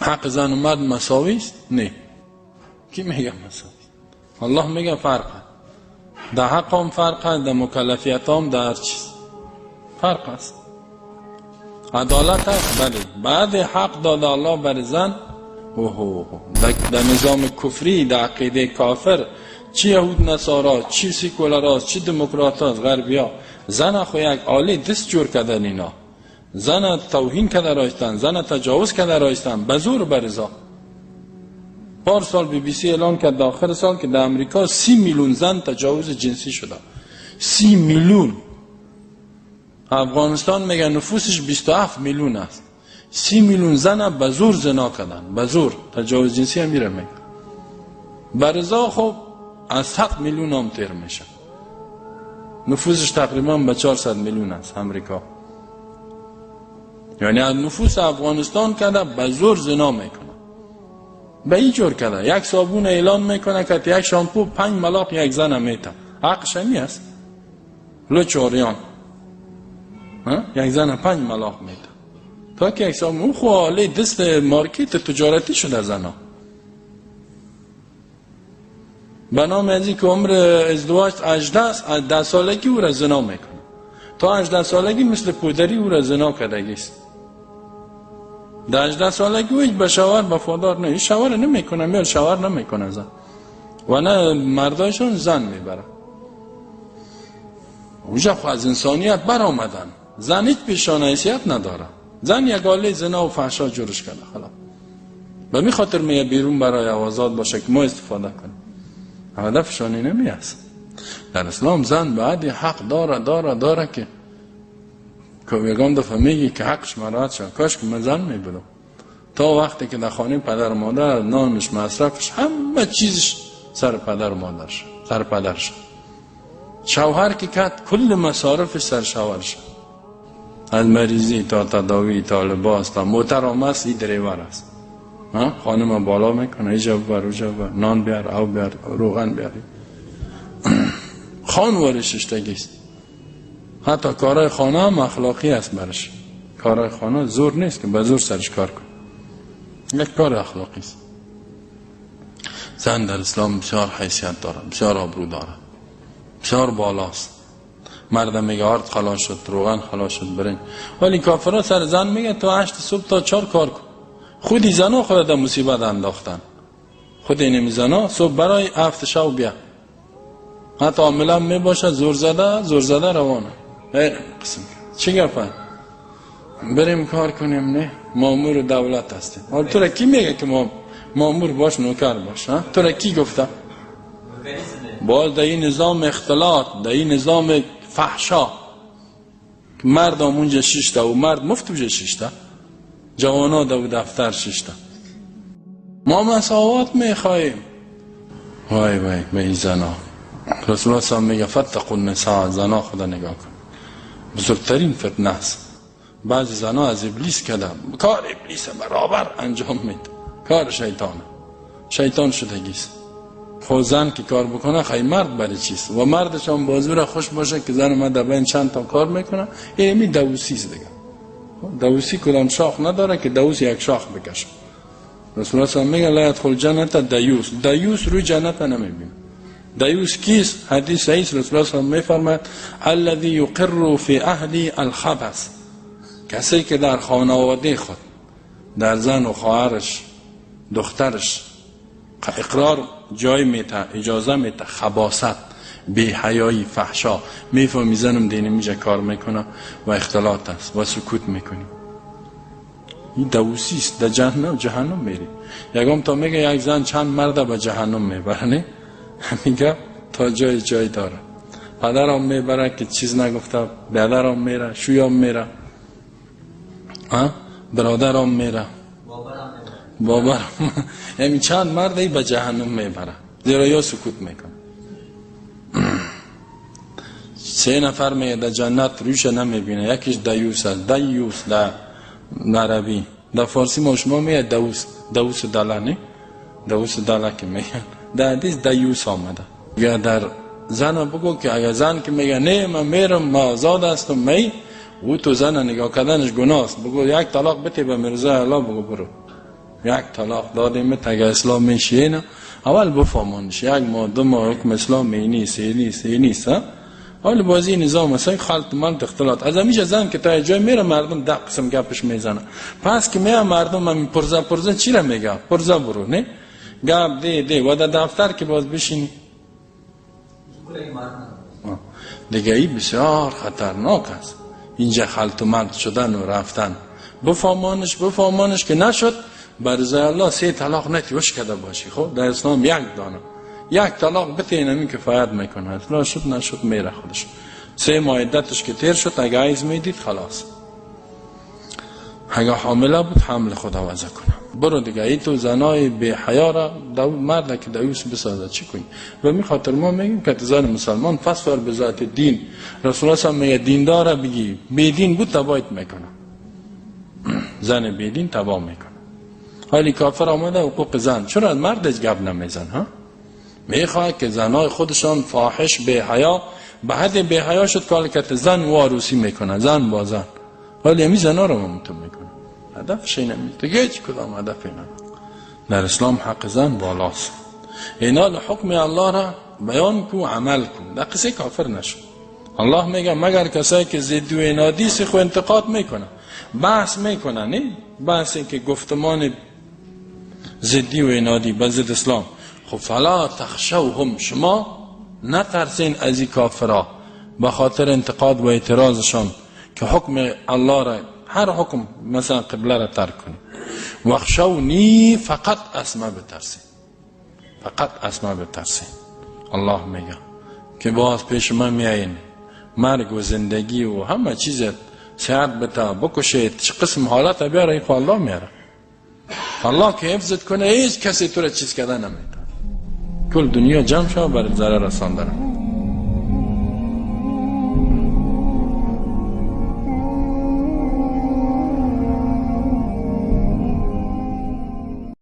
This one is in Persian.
حق زن و مرد مساوی است؟ نه. کی میگه مساوی؟ الله میگه فرق است. در حق هم فرق است، در مکلفیت هم، در هر چیز فرق است. عدالت است بله. بعد حق داده الله بر زن، در نظام کفری، در عقیده کافر، چی یهود نصارا، چی سیکولراست، چی دموکراتاست، غربیا، زن خو یک آله دست جور کردن. اینا زن توهین کرده رایستن، زن تجاوز کرده رایستن به زور برزا. پارسال BBC اعلان کرد در آخر سال که در امریکا 30 میلیون زن تجاوز جنسی شده. 30 میلیون. افغانستان میگه نفوسش 27 میلیون است. 30 میلیون زن به زور زنا کردن، به زور تجاوز جنسی هم میره میگه. برزا خب از 100 میلیون هم تیر میشه. نفوسش تقریبا به 400 میلیون است امریکا. یعنی از نفوس افغانستان کرده به زور زنا میکنه. به این جور کرده یک صابون اعلان میکنه که یک شامپو 5 ملاق یک زن میته. حقش همی است. لچوریان یک زن 5 ملاق میته. تا که یک صابون اون خواهی دست مارکت تجارتی شده زنا. به نام ازی که عمر ازدواج 18 سالگی او را زنا میکنه. تا 18 سالگی مثل پودری او را زنا کردگیست. در 18 سالگی او به شوهر وفادار نه. شوهر نمیکنه، میاد شوهر نمیکنه زن. و نه مردایشون زن میبره. اوجا خو از انسانیت بر آمدن. زن هیچ پیشان حیثیت نداره. زن یک آله زنا و فحشا جورش کرده. خلاص. به می خاطر میگه بیرون برای آزاد باشه که ما استفاده کنیم. هدفشانی نمی است. در اسلام زن باید حق داره که یگان دفعه میگی که حقش مراعات شد. کاش که من زن میبودم. تا وقتی که در خانه پدر مادر نانش مصرفش همه چیزش سر پدر مادرش، سر پدرش. شوهر که کرد کل مصارفش سر شوهرش. از مریضی تا تداوی تا لباس تا موتر آمست این دریور است. خانم بالا میکنه ایجا ببر اوجا ببر، نان بیار او بیار روغن بیاری. خان ورششتگیست. حتی کارهای خانه هم اخلاقی است برش. کارهای خانه زور نیست که به زور سرش کار کن. یک کار اخلاقی است. زن در اسلام بسیار حیثیت داره، بسیار آبرو داره، بسیار بالاست. مردم میگه آرد خلاص شد، روغن خلاص شد برین. ولی کافرها سر زن میگه تو 8 صبح تا 4 کار کن. خودی زنا خود در مصیبت انداختن. خود این زنا صبح برای 7 شب بیا. حتی عاملا می باشه زور زده روانه. قسم چی گفت؟ بریم کار کنیم نه؟ مامور دولت هستیم. حالا تو را کی میگه که مامور باش نوکر باش؟ تو را کی گفته؟ باز در این نظام اختلاط، در این نظام فحشا مرد اونجا 6 تا و مرد مفت اونجا 6 تا، جوانا در دفتر 6 تا. ما مساوات میخواهیم. وای به این زنا. رسول الله صلی میگه فتقوا النساء، زنا خدا نگاه کن. بزرگترین فتنه است. بعضی زنا از ابلیس کردن، کار ابلیس برابر انجام میده. کار شیطان شدگیست. خود زن که کار بکنه خیلی مرد برای چیست؟ و مردش هم بازور خوش باشه که زن ما در بین چند تا کار میکنه. اینمی دوسیست دیگه. دوسی کدام شاخ نداره که دوس یک شاخ بکشه. رسول الله صلی الله علیه و آله میگه لا يدخل جنت دیوس روی جنت نمیبینه. دیوس کیست؟ حدیث صحیح رسول الله صلی الله علیه و آله میفرماید الذی یقر فی اهلی الخبث، کسی که در خانواده خود در زن و خواهرش دخترش اقرار جای میته، اجازه میته خباثت، بی حیایی، فحشا، میفهمی زنم دینی میجا کار میکنه و اختلاط است و سکوت میکنی. این دوسی است. در جهنم میری. یکم تا میگه یک زن چند مرد به جهنم میبره، میگه تا جای داره. پدرم میبره که چیز نگفته، برادرم میره، شویم میره، برادرم میره، بابرم یعنی چند مردی به جهنم میبره زیرا یا سکوت میکنه. 3 نفر میگه در جنت روش نمیبینه. یکیش دیوس است. دیوس در عربی، در فارسی ما شما میگه دوس دلانه، دوس دلانه که میگه. در حدیث دیوس آمده. یا در زن بگو که اگر زن که میگه نه من میرم ما آزاد هستم می، او تو زن نگاه کردنش گناه است. بگو یک طلاق بده به مرزا الله، بگو برو یک طلاق دادیم تگه اسلام میشه نه اول بفهمونش یک ماه دو ماه حکم اسلام نیست اول بازی نظام است خلط ملت اختلاط از همیشه زن که تا جای میره مردم ده قسم گپش میزنه پس که میام مردم هم پرزا چی را میگه پرزا برو نه گپ ده و در دفتر که باز بشینی دیگه ای بسیار خطرناک است اینجا خلط و ملت شدن و رفتن بفهمانش که نشد بر رضای الله 3 طلاق نتیوش کده باشی خب در اسلام یک دانه یک طلاق بتین همین کفایت میکنه اطلاع شد نشد میره خودش 3 ماه عدتش که تیر شد اگه عیز میدید خلاص اگه حامله بود حمل خدا وضع کنه برو دیگه ای تو زنای بی حیا را مرد که دویس بسازه چی کنی و می خاطر ما میگیم که زن مسلمان فصفر به ذات دین رسول الله هم میگه دیندار بگی بی دین بود تبایت میکنه زن بی دین تبا میکنه حالی کافر آمده حقوق زن چرا مردش گپ نمیزن ها میخواد که زنای خودشان فاحش به حیا به حد به حیا شد که زن و عروسی میکنه زن با زن ولی همین زنا رو ممتون میکنه هدفش اینه دیگه هیچ کدام هدف اینه در اسلام حق زن بالاست اینال حکم الله را بیان کو عمل کو در قصه کافر نشو الله میگه مگر کسایی که ضد و عنادی سخو انتقاد میکنه بحث میکنه نه بحثی که گفتمان ضدی و عنادی به ضد اسلام خب فلا تخشوهم شما نترسین از این کافرها به خاطر انتقاد و اعتراضشان که حکم الله را هر حکم مثلا قبله را ترک کنی وخشونی فقط اسمع بترسین الله میگه که باز پیش من میایین مرگ و زندگی و همه چیز سعد بتا بکشید چه قسم حالت بیاره این الله میاره الله که حفظت کنه هیچ کسی تو را چیز کردن نمیتونه کل دنیا جمع شو بر ضرر رساندن